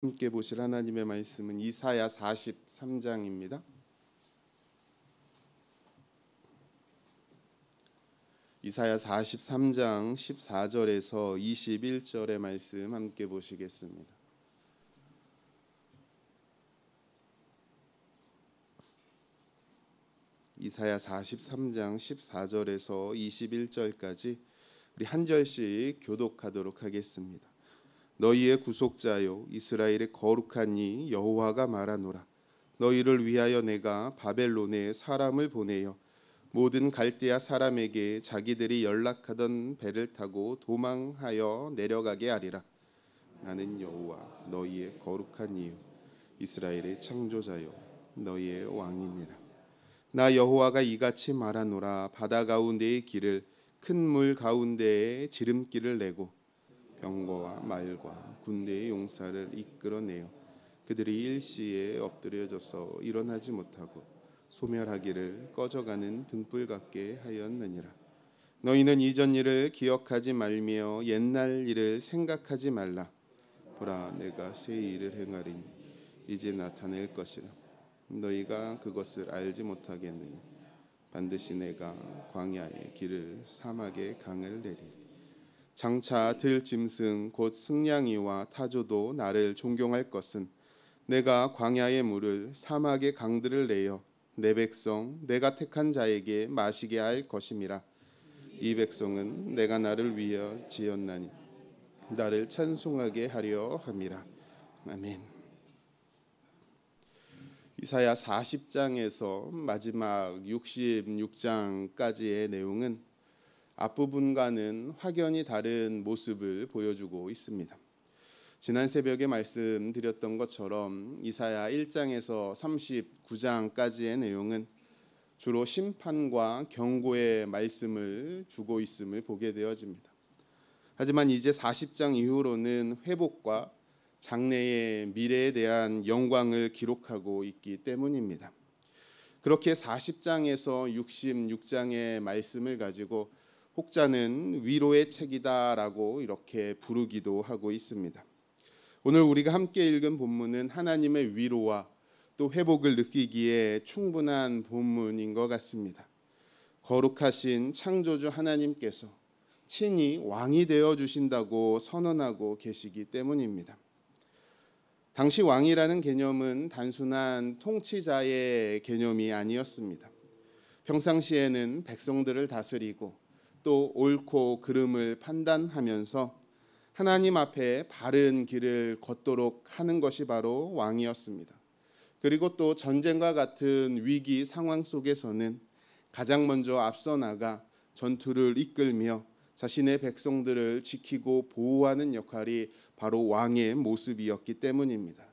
함께 보실 하나님의 말씀은 이사야 43장입니다. 이사야 43장 14절에서 21절의 말씀 함께 보시겠습니다. 이사야 43장 14절에서 21절까지 우리 한 절씩 교독하도록 하겠습니다. 너희의 구속자요 이스라엘의 거룩한 이 여호와가 말하노라. 너희를 위하여 내가 바벨론에 사람을 보내어 모든 갈대아 사람에게 자기들이 연락하던 배를 타고 도망하여 내려가게 하리라. 나는 여호와 너희의 거룩한 이요 이스라엘의 창조자요 너희의 왕이니라. 나 여호와가 이같이 말하노라. 바다 가운데의 길을 큰 물 가운데에 지름길을 내고 병거와 말과 군대의 용사를 이끌어내어 그들이 일시에 엎드려져서 일어나지 못하고 소멸하기를 꺼져가는 등불 같게 하였느니라. 너희는 이전 일을 기억하지 말며 옛날 일을 생각하지 말라. 보라, 내가 새 일을 행하리니 이제 나타낼 것이라. 너희가 그것을 알지 못하겠느냐. 반드시 내가 광야의 길을 사막의 강을 내리리. 장차 들짐승 곧 승냥이와 타조도 나를 존경할 것은 내가 광야의 물을 사막의 강들을 내어 내 백성 내가 택한 자에게 마시게 할 것임이라. 이 백성은 내가 나를 위하여 지었나니 나를 찬송하게 하려 함이라. 아멘. 이사야 40장에서 마지막 66장까지의 내용은 앞부분과는 확연히 다른 모습을 보여주고 있습니다. 지난 새벽에 말씀드렸던 것처럼 이사야 1장에서 39장까지의 내용은 주로 심판과 경고의 말씀을 주고 있음을 보게 되어집니다. 하지만 이제 40장 이후로는 회복과 장래의 미래에 대한 영광을 기록하고 있기 때문입니다. 그렇게 40장에서 66장의 말씀을 가지고 혹자는 위로의 책이다라고 이렇게 부르기도 하고 있습니다. 오늘 우리가 함께 읽은 본문은 하나님의 위로와 또 회복을 느끼기에 충분한 본문인 것 같습니다. 거룩하신 창조주 하나님께서 친히 왕이 되어 주신다고 선언하고 계시기 때문입니다. 당시 왕이라는 개념은 단순한 통치자의 개념이 아니었습니다. 평상시에는 백성들을 다스리고 또 옳고 그름을 판단하면서 하나님 앞에 바른 길을 걷도록 하는 것이 바로 왕이었습니다. 그리고 또 전쟁과 같은 위기 상황 속에서는 가장 먼저 앞서 나가 전투를 이끌며 자신의 백성들을 지키고 보호하는 역할이 바로 왕의 모습이었기 때문입니다.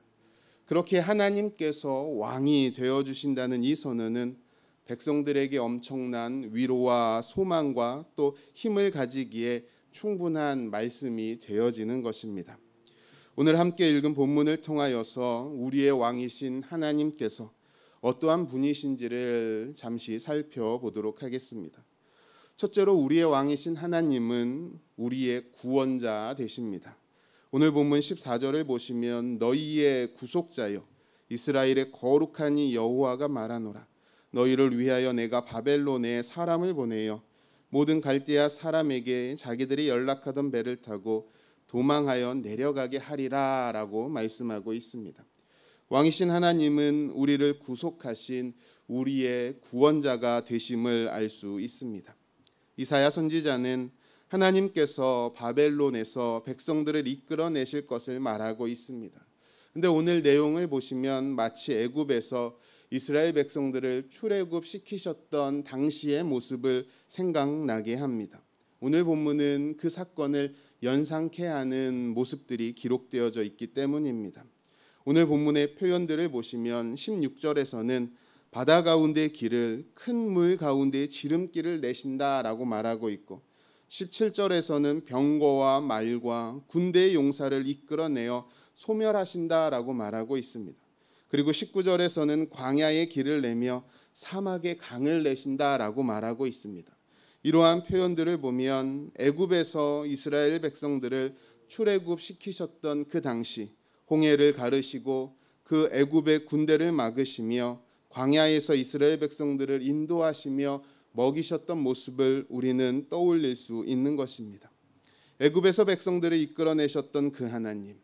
그렇게 하나님께서 왕이 되어주신다는 이 선언은 백성들에게 엄청난 위로와 소망과 또 힘을 가지기에 충분한 말씀이 되어지는 것입니다. 오늘 함께 읽은 본문을 통하여서 우리의 왕이신 하나님께서 어떠한 분이신지를 잠시 살펴보도록 하겠습니다. 첫째로 우리의 왕이신 하나님은 우리의 구원자 되십니다. 오늘 본문 14절을 보시면 너희의 구속자여 이스라엘의 거룩한 이 여호와가 말하노라. 너희를 위하여 내가 바벨론에 사람을 보내어 모든 갈대아 사람에게 자기들이 연락하던 배를 타고 도망하여 내려가게 하리라 라고 말씀하고 있습니다. 왕이신 하나님은 우리를 구속하신 우리의 구원자가 되심을 알 수 있습니다. 이사야 선지자는 하나님께서 바벨론에서 백성들을 이끌어내실 것을 말하고 있습니다. 그런데 오늘 내용을 보시면 마치 애굽에서 이스라엘 백성들을 출애굽시키셨던 당시의 모습을 생각나게 합니다. 오늘 본문은 그 사건을 연상케 하는 모습들이 기록되어져 있기 때문입니다. 오늘 본문의 표현들을 보시면 16절에서는 바다 가운데 길을 큰 물 가운데 지름길을 내신다라고 말하고 있고 17절에서는 병거와 말과 군대의 용사를 이끌어내어 소멸하신다라고 말하고 있습니다. 그리고 19절에서는 광야의 길을 내며 사막의 강을 내신다라고 말하고 있습니다. 이러한 표현들을 보면 애굽에서 이스라엘 백성들을 출애굽시키셨던 그 당시 홍해를 가르시고 그 애굽의 군대를 막으시며 광야에서 이스라엘 백성들을 인도하시며 먹이셨던 모습을 우리는 떠올릴 수 있는 것입니다. 애굽에서 백성들을 이끌어내셨던 그 하나님,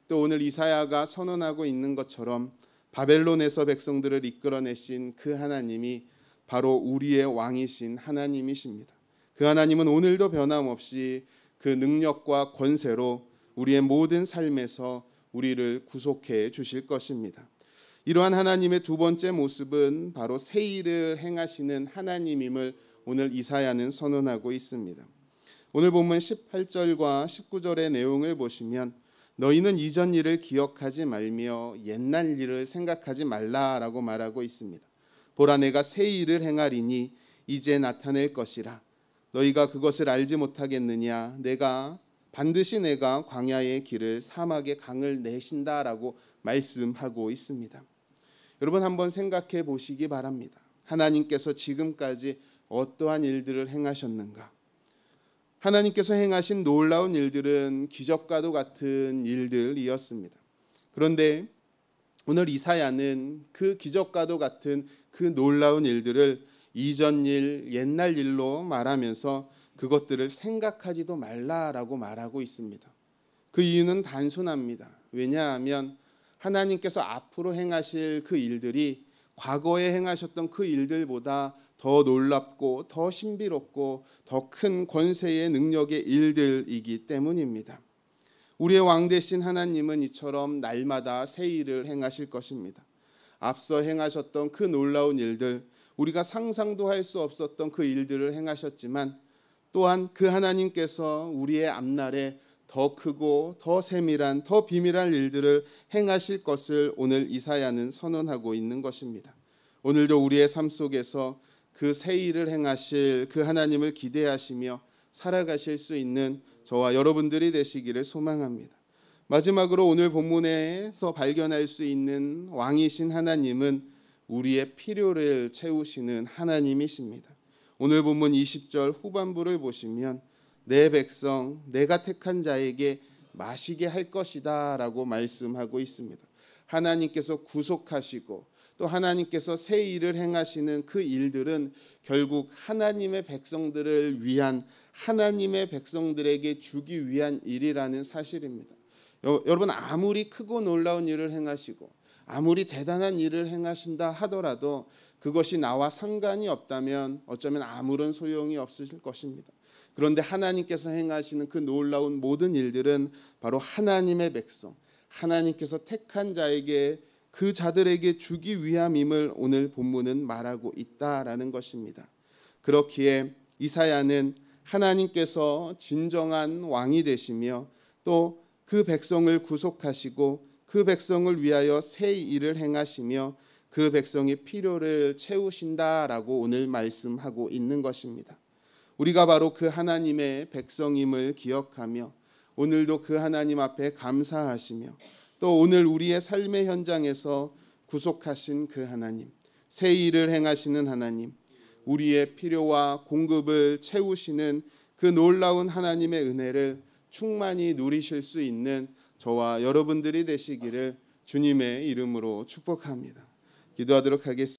또 오늘 이사야가 선언하고 있는 것처럼 바벨론에서 백성들을 이끌어내신 그 하나님이 바로 우리의 왕이신 하나님이십니다. 그 하나님은 오늘도 변함없이 그 능력과 권세로 우리의 모든 삶에서 우리를 구속해 주실 것입니다. 이러한 하나님의 두 번째 모습은 바로 새 일을 행하시는 하나님임을 오늘 이사야는 선언하고 있습니다. 오늘 본문 18절과 19절의 내용을 보시면 너희는 이전 일을 기억하지 말며 옛날 일을 생각하지 말라라고 말하고 있습니다. 보라, 내가 새 일을 행하리니 이제 나타낼 것이라. 너희가 그것을 알지 못하겠느냐? 반드시 내가 광야의 길을 사막의 강을 내신다라고 말씀하고 있습니다. 여러분 한번 생각해 보시기 바랍니다. 하나님께서 지금까지 어떠한 일들을 행하셨는가? 하나님께서 행하신 놀라운 일들은 기적과도 같은 일들이었습니다. 그런데 오늘 이사야는 그 기적과도 같은 그 놀라운 일들을 이전 일, 옛날 일로 말하면서 그것들을 생각하지도 말라라고 말하고 있습니다. 그 이유는 단순합니다. 왜냐하면 하나님께서 앞으로 행하실 그 일들이 과거에 행하셨던 그 일들보다 더 놀랍고 더 신비롭고 더 큰 권세의 능력의 일들이기 때문입니다. 우리의 왕 되신 하나님은 이처럼 날마다 새 일을 행하실 것입니다. 앞서 행하셨던 그 놀라운 일들, 우리가 상상도 할 수 없었던 그 일들을 행하셨지만 또한 그 하나님께서 우리의 앞날에 더 크고 더 세밀한 더 비밀한 일들을 행하실 것을 오늘 이사야는 선언하고 있는 것입니다. 오늘도 우리의 삶 속에서 그 새 일을 행하실 그 하나님을 기대하시며 살아가실 수 있는 저와 여러분들이 되시기를 소망합니다. 마지막으로 오늘 본문에서 발견할 수 있는 왕이신 하나님은 우리의 필요를 채우시는 하나님이십니다. 오늘 본문 20절 후반부를 보시면 내 백성 내가 택한 자에게 마시게 할 것이다 라고 말씀하고 있습니다. 하나님께서 구속하시고 또 하나님께서 새 일을 행하시는 그 일들은 결국 하나님의 백성들을 위한, 하나님의 백성들에게 주기 위한 일이라는 사실입니다. 여러분, 아무리 크고 놀라운 일을 행하시고 아무리 대단한 일을 행하신다 하더라도 그것이 나와 상관이 없다면 어쩌면 아무런 소용이 없으실 것입니다. 그런데 하나님께서 행하시는 그 놀라운 모든 일들은 바로 하나님의 백성, 하나님께서 택한 자에게, 그 자들에게 주기 위함임을 오늘 본문은 말하고 있다라는 것입니다. 그렇기에 이사야는 하나님께서 진정한 왕이 되시며 또 그 백성을 구속하시고 그 백성을 위하여 새 일을 행하시며 그 백성의 필요를 채우신다라고 오늘 말씀하고 있는 것입니다. 우리가 바로 그 하나님의 백성임을 기억하며 오늘도 그 하나님 앞에 감사하시며 또 오늘 우리의 삶의 현장에서 구속하신 그 하나님, 새 일을 행하시는 하나님, 우리의 필요와 공급을 채우시는 그 놀라운 하나님의 은혜를 충만히 누리실 수 있는 저와 여러분들이 되시기를 주님의 이름으로 축복합니다. 기도하도록 하겠습니다.